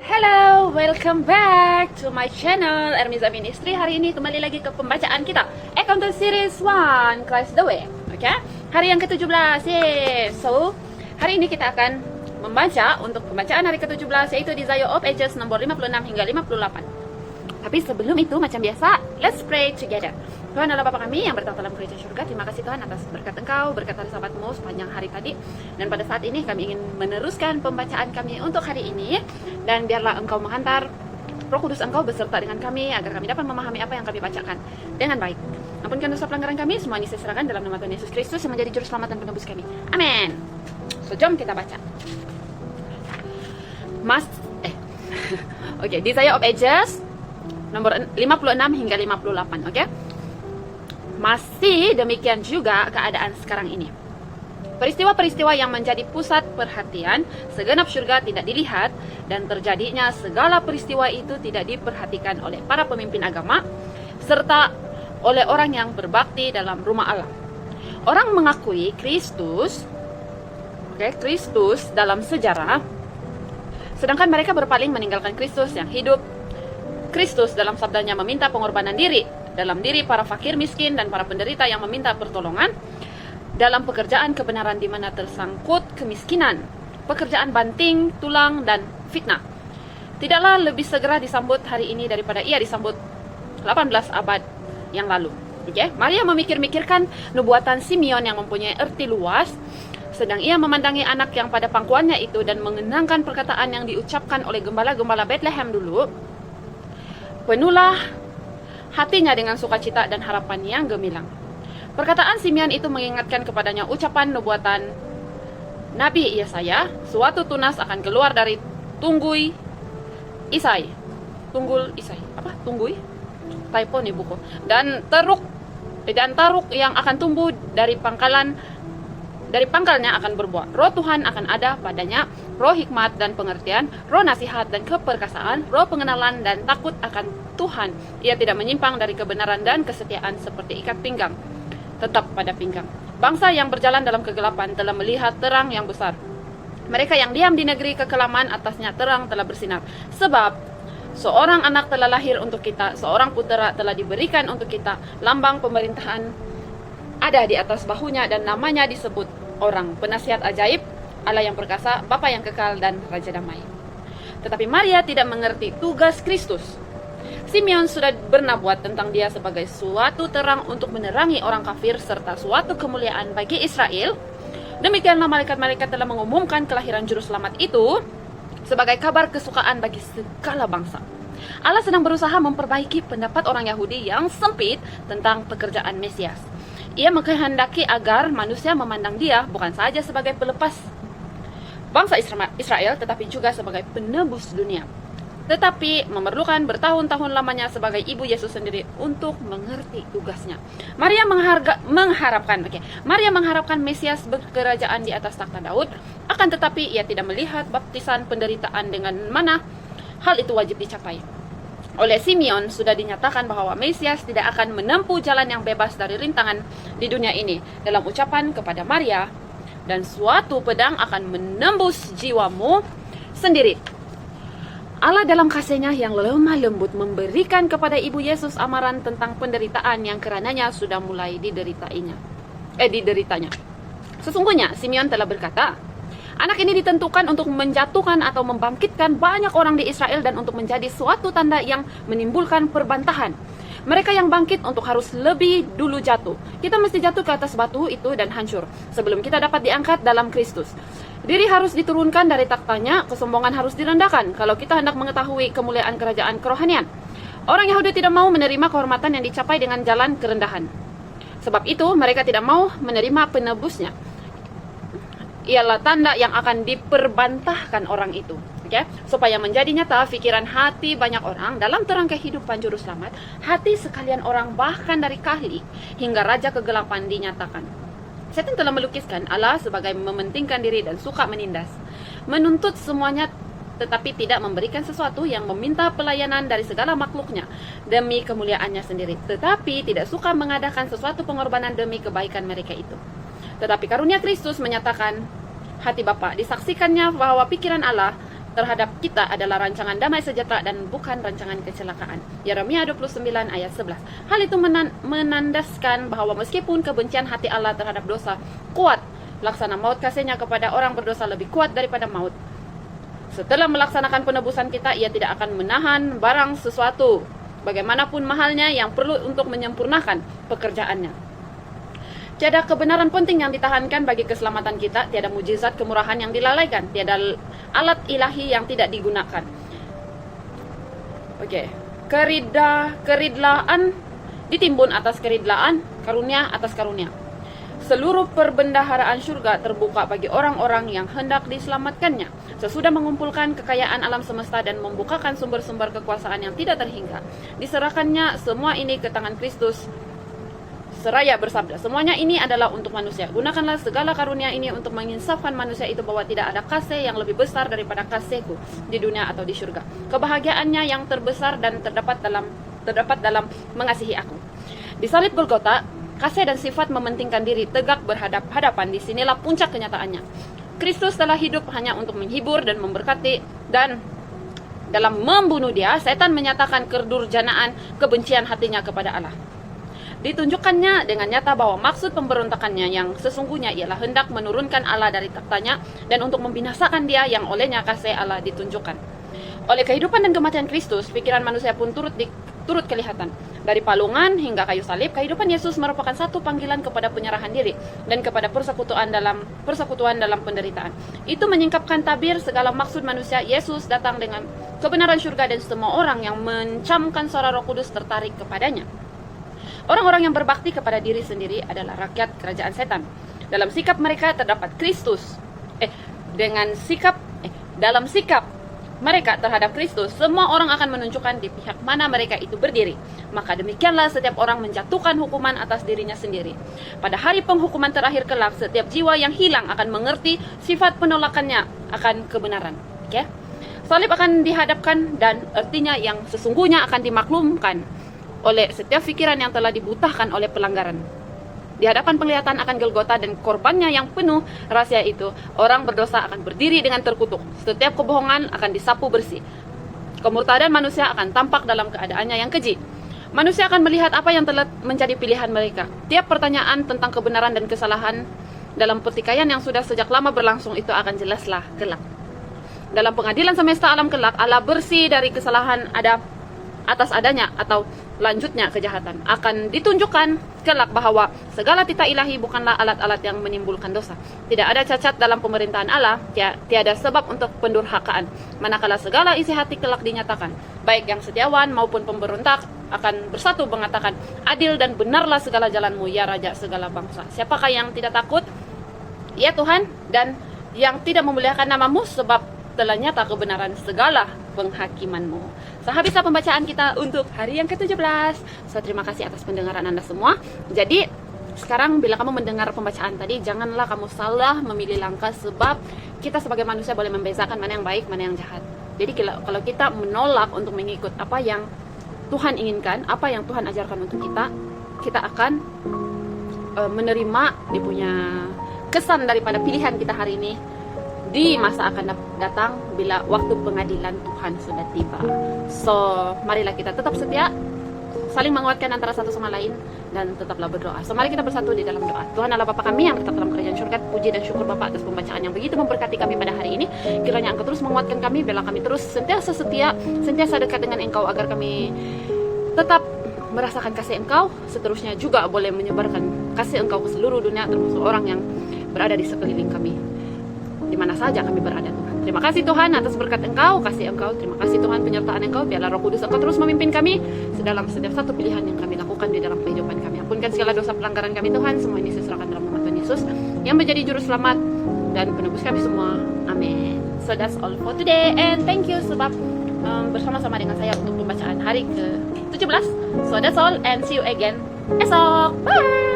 Hello, welcome back to my channel Ermiza Ministry. Hari ini kembali lagi ke pembacaan kita Encounter Series 1 Christ the Way. Oke, hari yang ke-17. So, hari ini kita akan membaca untuk pembacaan hari ke-17, yaitu Desire of Ages nomor 56 hingga 58. Tapi sebelum itu, macam biasa, let's pray together. Tuhan adalah Bapa kami yang bertahta dalam kerajaan surga. Terima kasih Tuhan atas berkat Engkau, berkat dari sahabatmu sepanjang hari tadi. Dan pada saat ini kami ingin meneruskan pembacaan kami untuk hari ini. Dan biarlah Engkau menghantar Roh Kudus Engkau beserta dengan kami, agar kami dapat memahami apa yang kami bacakan dengan baik. Ampunkan dosa pelanggaran kami, semuanya saya serahkan dalam nama Tuhan Yesus Kristus yang menjadi juru selamat dan penebus kami. Amin. So, jom kita baca. Oke, Desire of Ages nomor 56 hingga 58, oke? Masih demikian juga keadaan sekarang ini. Peristiwa-peristiwa yang menjadi pusat perhatian segenap surga tidak dilihat, dan terjadinya segala peristiwa itu tidak diperhatikan oleh para pemimpin agama serta oleh orang yang berbakti dalam rumah Allah. Orang mengakui Kristus, Kristus dalam sejarah, sedangkan mereka berpaling meninggalkan Kristus yang hidup. Kristus dalam sabdanya meminta pengorbanan diri dalam diri para fakir miskin dan para penderita yang meminta pertolongan dalam pekerjaan kebenaran di mana tersangkut kemiskinan, pekerjaan banting, tulang, dan fitnah. Tidaklah lebih segera disambut hari ini daripada ia disambut 18 abad yang lalu. Maria memikir-mikirkan nubuatan Simeon yang mempunyai arti luas, sedang ia memandangi anak yang pada pangkuannya itu dan mengenangkan perkataan yang diucapkan oleh gembala-gembala Bethlehem dulu. Penuhlah hatinya dengan sukacita dan harapan yang gemilang. Perkataan Simeon itu mengingatkan kepadanya ucapan nubuatan Nabi Yesaya, suatu tunas akan keluar dari tunggul Isai. Tunggui? Typo nih buku. Dan taruk yang akan tumbuh dari pangkalnya akan berbuah. Roh Tuhan akan ada padanya, roh hikmat dan pengertian, roh nasihat dan keperkasaan, roh pengenalan dan takut akan Tuhan. Ia tidak menyimpang dari kebenaran dan kesetiaan seperti ikat pinggang, tetap pada pinggang. Bangsa yang berjalan dalam kegelapan telah melihat terang yang besar. Mereka yang diam di negeri kekelaman, atasnya terang telah bersinar. Sebab seorang anak telah lahir untuk kita, seorang putera telah diberikan untuk kita, lambang pemerintahan ada di atas bahunya, dan namanya disebut orang penasihat ajaib, Allah yang perkasa, Bapa yang kekal, dan Raja damai. Tetapi Maria tidak mengerti tugas Kristus. Simeon sudah bernabuat tentang dia sebagai suatu terang untuk menerangi orang kafir serta suatu kemuliaan bagi Israel. Demikianlah malaikat-malaikat telah mengumumkan kelahiran juru selamat itu sebagai kabar kesukaan bagi segala bangsa. Allah sedang berusaha memperbaiki pendapat orang Yahudi yang sempit tentang pekerjaan Mesias. Ia menghendaki agar manusia memandang dia bukan saja sebagai pelepas bangsa Israel, tetapi juga sebagai penebus dunia. Tetapi memerlukan bertahun-tahun lamanya sebagai ibu Yesus sendiri untuk mengerti tugasnya. Maria mengharapkan Mesias berkerajaan di atas takhta Daud, akan tetapi ia tidak melihat baptisan penderitaan dengan mana hal itu wajib dicapai. Oleh Simeon sudah dinyatakan bahwa Mesias tidak akan menempuh jalan yang bebas dari rintangan di dunia ini dalam ucapan kepada Maria, dan suatu pedang akan menembus jiwamu sendiri. Allah dalam kasih-Nya yang lemah lembut memberikan kepada Ibu Yesus amaran tentang penderitaan yang kerananya sudah mulai dideritanya. Sesungguhnya Simeon telah berkata, anak ini ditentukan untuk menjatuhkan atau membangkitkan banyak orang di Israel dan untuk menjadi suatu tanda yang menimbulkan perbantahan. Mereka yang bangkit untuk harus lebih dulu jatuh. Kita mesti jatuh ke atas batu itu dan hancur sebelum kita dapat diangkat dalam Kristus. Diri harus diturunkan dari taktanya, kesombongan harus direndahkan kalau kita hendak mengetahui kemuliaan kerajaan kerohanian. Orang Yahudi tidak mau menerima kehormatan yang dicapai dengan jalan kerendahan. Sebab itu mereka tidak mau menerima penebusnya. Ialah tanda yang akan diperbantahkan orang itu, supaya menjadi nyata pikiran hati banyak orang dalam terang kehidupan juru selamat, hati sekalian orang bahkan dari kahli hingga raja kegelapan dinyatakan. Setan telah melukiskan Allah sebagai mementingkan diri dan suka menindas, menuntut semuanya tetapi tidak memberikan sesuatu, yang meminta pelayanan dari segala makhluknya demi kemuliaannya sendiri, tetapi tidak suka mengadakan sesuatu pengorbanan demi kebaikan mereka itu. Tetapi karunia Kristus menyatakan hati Bapa, disaksikannya bahwa pikiran Allah terhadap kita adalah rancangan damai sejahtera dan bukan rancangan kecelakaan. Yeremia 29 ayat 11. Hal itu menandaskan bahwa meskipun kebencian hati Allah terhadap dosa kuat, laksana maut kasihnya kepada orang berdosa lebih kuat daripada maut. Setelah melaksanakan penebusan kita, ia tidak akan menahan barang sesuatu, bagaimanapun mahalnya, yang perlu untuk menyempurnakan pekerjaannya. Tiada kebenaran penting yang ditahankan bagi keselamatan kita, tiada mujizat kemurahan yang dilalaikan, tiada alat ilahi yang tidak digunakan. Keridlaan ditimbun atas keridlaan, karunia atas karunia. Seluruh perbendaharaan surga terbuka bagi orang-orang yang hendak diselamatkannya. Sesudah mengumpulkan kekayaan alam semesta dan membukakan sumber-sumber kekuasaan yang tidak terhingga, diserahkannya semua ini ke tangan Kristus. Seraya bersabda, semuanya ini adalah untuk manusia. Gunakanlah segala karunia ini untuk menginsafkan manusia itu bahwa tidak ada kasih yang lebih besar daripada kasihku di dunia atau di surga. Kebahagiaannya yang terbesar dan terdapat dalam mengasihi aku. Di salib Golgota, kasih dan sifat mementingkan diri tegak berhadap-hadapan. Disinilah puncak kenyataannya. Kristus telah hidup hanya untuk menghibur dan memberkati, dan dalam membunuh dia, setan menyatakan kedurjanaan kebencian hatinya kepada Allah. Ditunjukkannya dengan nyata bahwa maksud pemberontakannya yang sesungguhnya ialah hendak menurunkan Allah dari taktanya dan untuk membinasakan dia yang olehnya kasih Allah ditunjukkan. Oleh kehidupan dan kematian Kristus, pikiran manusia pun turut kelihatan. Dari palungan hingga kayu salib, kehidupan Yesus merupakan satu panggilan kepada penyerahan diri dan kepada persekutuan dalam penderitaan. Itu menyingkapkan tabir segala maksud manusia. Yesus datang dengan kebenaran surga dan semua orang yang mencamkan suara Roh Kudus tertarik kepadanya. Orang-orang yang berbakti kepada diri sendiri adalah rakyat kerajaan setan. Dalam sikap mereka terdapat Kristus. Dalam sikap mereka terhadap Kristus, semua orang akan menunjukkan di pihak mana mereka itu berdiri. Maka demikianlah setiap orang menjatuhkan hukuman atas dirinya sendiri. Pada hari penghukuman terakhir kelak, setiap jiwa yang hilang akan mengerti sifat penolakannya akan kebenaran. Salib akan dihadapkan dan artinya yang sesungguhnya akan dimaklumkan oleh setiap pikiran yang telah dibutahkan oleh pelanggaran. Di hadapan penglihatan akan Golgota dan korbannya yang penuh rahasia itu, orang berdosa akan berdiri dengan terkutuk. Setiap kebohongan akan disapu bersih. Kemurtadan manusia akan tampak dalam keadaannya yang keji. Manusia akan melihat apa yang telah menjadi pilihan mereka. Tiap pertanyaan tentang kebenaran dan kesalahan dalam pertikaian yang sudah sejak lama berlangsung itu akan jelaslah kelak. Dalam pengadilan semesta alam kelak, Allah bersih dari kesalahan atas adanya atau lanjutnya kejahatan. Akan ditunjukkan kelak bahwa segala titah ilahi bukanlah alat-alat yang menimbulkan dosa. Tidak ada cacat dalam pemerintahan Allah, tiada sebab untuk pendurhakaan. Manakala segala isi hati kelak dinyatakan, baik yang setiawan maupun pemberontak akan bersatu mengatakan, adil dan benarlah segala jalanmu, ya Raja segala bangsa. Siapakah yang tidak takut, ya Tuhan, dan yang tidak memuliakan namamu, sebab telah nyata kebenaran segala penghakimanmu. Sehabislah pembacaan kita untuk hari yang ke-17. Terima kasih atas pendengaran Anda semua. Jadi sekarang bila kamu mendengar pembacaan tadi, janganlah kamu salah memilih langkah, sebab kita sebagai manusia boleh membezakan mana yang baik, mana yang jahat. Jadi kalau kita menolak untuk mengikut apa yang Tuhan inginkan, apa yang Tuhan ajarkan untuk kita, kita akan menerima dia punya kesan daripada pilihan kita hari ini di masa akan datang bila waktu pengadilan Tuhan sudah tiba. So, marilah kita tetap setia, saling menguatkan antara satu sama lain, dan tetaplah berdoa. So, mari kita bersatu di dalam doa. Tuhan Allah Bapa kami yang tetap dalam kerajaan surga, puji dan syukur Bapa atas pembacaan yang begitu memberkati kami pada hari ini. Kiranya Engkau terus menguatkan kami, bila kami terus sentiasa setia, sentiasa dekat dengan Engkau, agar kami tetap merasakan kasih Engkau, seterusnya juga boleh menyebarkan kasih Engkau ke seluruh dunia, termasuk orang yang berada di sekeliling kami, di mana saja kami berada, Tuhan. Terima kasih Tuhan atas berkat Engkau, kasih Engkau. Terima kasih Tuhan penyertaan Engkau. Biarlah Roh Kudus Engkau terus memimpin kami dalam setiap satu pilihan yang kami lakukan di dalam kehidupan kami. Ampunkan segala dosa pelanggaran kami Tuhan. Semua ini saya serahkan dalam nama Tuhan Yesus yang menjadi juru selamat dan penebus kami semua. Amin. So that's all for today, and thank you sebab bersama-sama dengan saya untuk pembacaan hari ke-17. So that's all, and see you again esok. Bye.